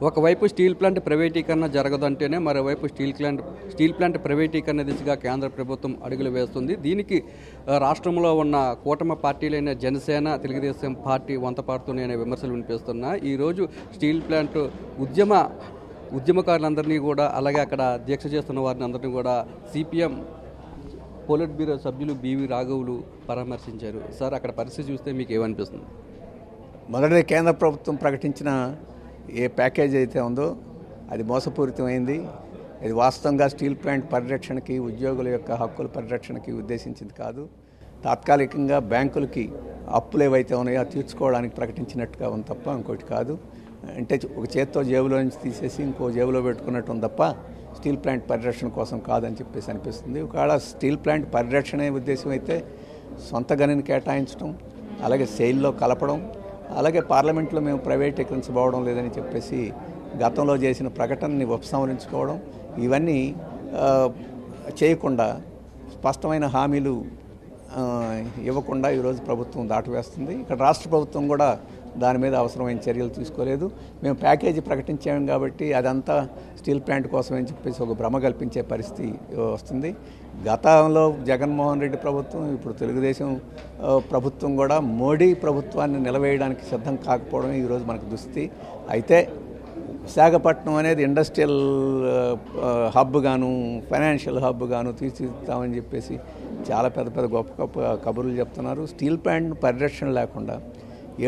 ఒకవైపు steel plant ప్రైవేటీకరణ జరగదంటేనే మరోవైపు స్టీల్ ప్లాంట్ ప్రైవేటీకరణ దిశగా కేంద్ర ప్రభుత్వం అడుగులు వేస్తుంది. దీనికి రాష్ట్రంలో ఉన్న కూటమి పార్టీలైన జనసేన, తెలుగుదేశం పార్టీ వంతపాడుతున్నాయనే విమర్శలు వినిపిస్తున్నా. ఈరోజు స్టీల్ ప్లాంట్ ఉద్యమకారులందరినీ కూడా, అలాగే అక్కడ దీక్ష చేస్తున్న వారిని అందరినీ కూడా సిపిఎం పోలిట్ బ్యూరో సభ్యులు బివి రాఘవులు పరామర్శించారు. సార్, అక్కడ పరిస్థితి చూస్తే మీకు ఏమనిపిస్తుంది? మొదటి కేంద్ర ప్రభుత్వం ప్రకటించిన ఏ ప్యాకేజ్ అయితే ఉందో అది మోసపూరితమైంది. ఇది వాస్తవంగా స్టీల్ ప్లాంట్ పరిరక్షణకి, ఉద్యోగుల యొక్క హక్కుల పరిరక్షణకి ఉద్దేశించింది కాదు. తాత్కాలికంగా బ్యాంకులకి అప్పులు ఏవైతే ఉన్నాయో తీర్చుకోవడానికి ప్రకటించినట్టుగా ఉంది తప్ప ఇంకోటి కాదు. అంటే ఒక చేత్తో జేబులో నుంచి తీసేసి ఇంకో జేబులో పెట్టుకున్నట్టు ఉంది తప్ప స్టీల్ ప్లాంట్ పరిరక్షణ కోసం కాదని చెప్పేసి అనిపిస్తుంది. ఒకవేళ స్టీల్ ప్లాంట్ పరిరక్షణ ఉద్దేశం అయితే సొంత గనిని కేటాయించడం, అలాగే సెయిల్లో కలపడం, అలాగే పార్లమెంట్లో మేము ప్రైవేటీకరించబోవడం లేదని చెప్పేసి గతంలో చేసిన ప్రకటనని ఉపసంహరించుకోవడం, ఇవన్నీ చేయకుండా స్పష్టమైన హామీలు ఇవ్వకుండా ఈరోజు ప్రభుత్వం దాటవేస్తుంది. ఇక్కడ రాష్ట్ర ప్రభుత్వం కూడా దాని మీద అవసరమైన చర్యలు తీసుకోలేదు. మేము ప్యాకేజీ ప్రకటించాము కాబట్టి అదంతా స్టీల్ ప్లాంట్ కోసం అని చెప్పేసి ఒక భ్రమ కల్పించే పరిస్థితి వస్తుంది. గతంలో జగన్మోహన్ రెడ్డి ప్రభుత్వం, ఇప్పుడు తెలుగుదేశం ప్రభుత్వం కూడా మోడీ ప్రభుత్వాన్ని నిలవేయడానికి సిద్ధం కాకపోవడం ఈరోజు మనకు దుస్థితి. అయితే విశాఖపట్నం అనేది ఇండస్ట్రియల్ హబ్ గాను, ఫైనాన్షియల్ హబ్ గాను తీర్చిదిద్దామని చెప్పేసి చాలా పెద్ద పెద్ద గొప్ప గొప్ప కబుర్లు చెప్తున్నారు. స్టీల్ ప్లాంట్ పరిరక్షణ లేకుండా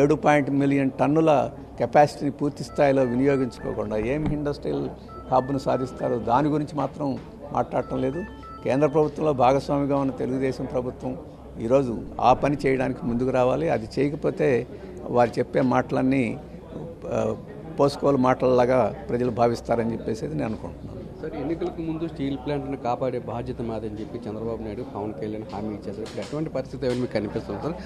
7 మిలియన్ టన్నుల కెపాసిటీని పూర్తి స్థాయిలో వినియోగించుకోకుండా ఏం ఇండస్ట్రియల్ హబ్ను సాధిస్తారో దాని గురించి మాత్రం మాట్లాడటం లేదు. కేంద్ర ప్రభుత్వంలో భాగస్వామిగా ఉన్న తెలుగుదేశం ప్రభుత్వం ఈరోజు ఆ పని చేయడానికి ముందుకు రావాలి. అది చేయకపోతే వారు చెప్పే మాటలన్నీ పోసుకోలు మాటలలాగా ప్రజలు భావిస్తారని చెప్పేసి నేను అనుకుంటున్నాను. సార్, ఎన్నికలకు ముందు స్టీల్ ప్లాంట్ను కాపాడే బాధ్యత మాదని చెప్పి చంద్రబాబు నాయుడు, పవన్ కళ్యాణ్ హామీ ఇచ్చారు. ఇప్పుడు ఎటువంటి పరిస్థితి ఏమైనా మీకు కనిపిస్తుంది సార్?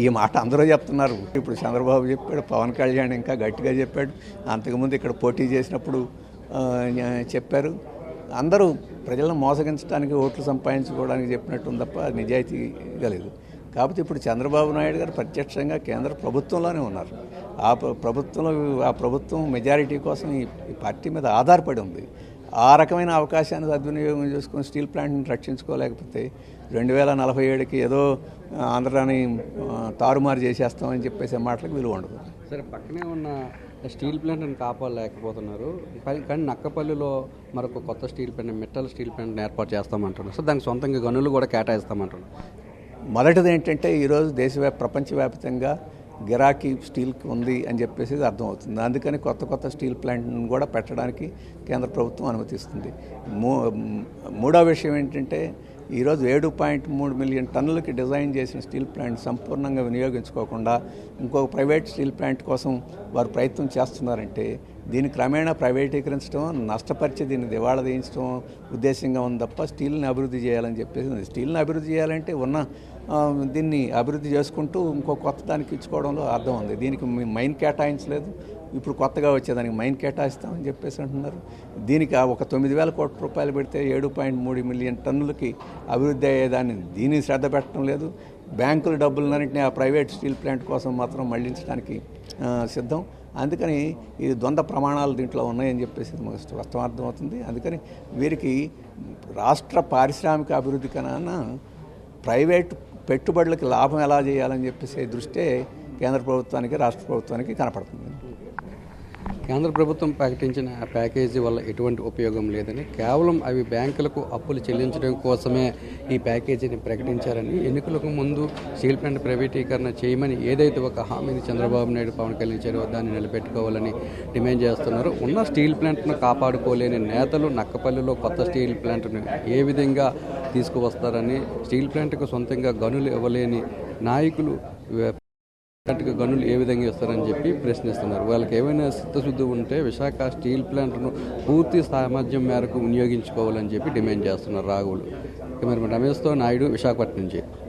ఈ మాట అందరూ చెప్తున్నారు. ఇప్పుడు చంద్రబాబు చెప్పాడు, పవన్ కళ్యాణ్ ఇంకా గట్టిగా చెప్పాడు. అంతకుముందు ఇక్కడ పోటీ చేసినప్పుడు చెప్పారు. అందరూ ప్రజలను మోసగించడానికి, ఓట్లు సంపాదించుకోవడానికి చెప్పినట్టు తప్ప నిజాయితీగా లేదు. కాబట్టి ఇప్పుడు చంద్రబాబు నాయుడు గారు ప్రత్యక్షంగా కేంద్ర ప్రభుత్వంలోనే ఉన్నారు. ఆ ప్రభుత్వం మెజారిటీ కోసం ఈ పార్టీ మీద ఆధారపడి ఉంది. ఆ రకమైన అవకాశాన్ని సద్వినియోగం చేసుకుని స్టీల్ ప్లాంట్ని రక్షించుకోలేకపోతే 2047కి ఏదో ఆంధ్రాని తారుమారు చేసేస్తామని చెప్పేసి మాటలకు విలువ ఉండదు. సరే, పక్కనే ఉన్న స్టీల్ ప్లాంట్ని కాపాడలేకపోతున్నారు. కానీ నక్కపల్లిలో మరొక కొత్త స్టీల్ ప్లాంట్, మెటల్ స్టీల్ ప్లాంట్ని ఏర్పాటు చేస్తామంటున్నారు. సో దానికి సొంతంగా గనులు కూడా కేటాయిస్తామంటున్నారు. మొదటిది ఏంటంటే ఈరోజు ప్రపంచవ్యాప్తంగా గిరాకీ స్టీల్కి ఉంది అని చెప్పేసి అర్థమవుతుంది. అందుకని కొత్త స్టీల్ ప్లాంట్ను కూడా పెట్టడానికి కేంద్ర ప్రభుత్వం అనుమతిస్తుంది. మూడో విషయం ఏంటంటే ఈరోజు 7.3 మిలియన్ టన్నులకి డిజైన్ చేసిన స్టీల్ ప్లాంట్ సంపూర్ణంగా వినియోగించుకోకుండా ఇంకొక ప్రైవేట్ స్టీల్ ప్లాంట్ కోసం వారు ప్రయత్నం చేస్తున్నారంటే దీన్ని క్రమేణా ప్రైవేటీకరించడం, నష్టపరిచి దీన్ని దివాళా తీయించడం ఉద్దేశంగా ఉంది తప్ప స్టీల్ని అభివృద్ధి చేయాలని చెప్పేసి. స్టీల్ని అభివృద్ధి చేయాలంటే దీన్ని అభివృద్ధి చేసుకుంటూ ఇంకో కొత్త దానికి ఇచ్చుకోవడంలో అర్థం ఉంది. దీనికి మైన్ కేటాయించలేదు. ఇప్పుడు కొత్తగా వచ్చేదానికి మైన్ కేటాయిస్తామని చెప్పేసి అంటున్నారు. దీనికి ఒక 9,000 కోట్ల రూపాయలు పెడితే 7.3 మిలియన్ టన్నులకి అభివృద్ధి అయ్యేదాన్ని దీనికి శ్రద్ధ పెట్టడం లేదు. బ్యాంకుల డబ్బులన్నింటినీ ఆ ప్రైవేట్ స్టీల్ ప్లాంట్ కోసం మాత్రం మళ్లించడానికి సిద్ధం. అందుకని ఇది ద్వంద్వ ప్రమాణాలు దీంట్లో ఉన్నాయని చెప్పేసి స్పష్టం అర్థమవుతుంది. అందుకని వీరికి రాష్ట్ర పారిశ్రామిక అభివృద్ధి కన్నా ప్రైవేట్ పెట్టుబడులకి లాభం ఎలా చేయాలని చెప్పేసి దృష్టే కేంద్ర ప్రభుత్వానికి, రాష్ట్ర ప్రభుత్వానికి కనపడుతుంది. కేంద్ర ప్రభుత్వం ప్రకటించిన ప్యాకేజీ వల్ల ఎటువంటి ఉపయోగం లేదని, కేవలం అవి బ్యాంకులకు అప్పులు చెల్లించడం కోసమే ఈ ప్యాకేజీని ప్రకటించారని, ఎన్నికలకు ముందు స్టీల్ ప్లాంట్ ప్రైవేటీకరణ చేయమని ఏదైతే ఒక హామీని చంద్రబాబు నాయుడు, పవన్ కళ్యాణ్ ఇచ్చారో దాన్ని నిలబెట్టుకోవాలని డిమాండ్ చేస్తున్నారు. ఉన్న స్టీల్ ప్లాంట్ను కాపాడుకోలేని నేతలు నక్కపల్లిలో కొత్త స్టీల్ ప్లాంట్ను ఏ విధంగా తీసుకువస్తారని, స్టీల్ ప్లాంట్కు సొంతంగా గనులు ఇవ్వలేని నాయకులు గనులు ఏ విధంగా ఇస్తారని చెప్పి ప్రశ్నిస్తున్నారు. వాళ్ళకి ఏమైనా చిత్తశుద్ధి ఉంటే విశాఖ స్టీల్ ప్లాంట్ను పూర్తి సామర్థ్యం మేరకు వినియోగించుకోవాలని చెప్పి డిమాండ్ చేస్తున్నారు రాఘవులు. మరి రమేష్తో నాయుడు, విశాఖపట్నం నుంచి.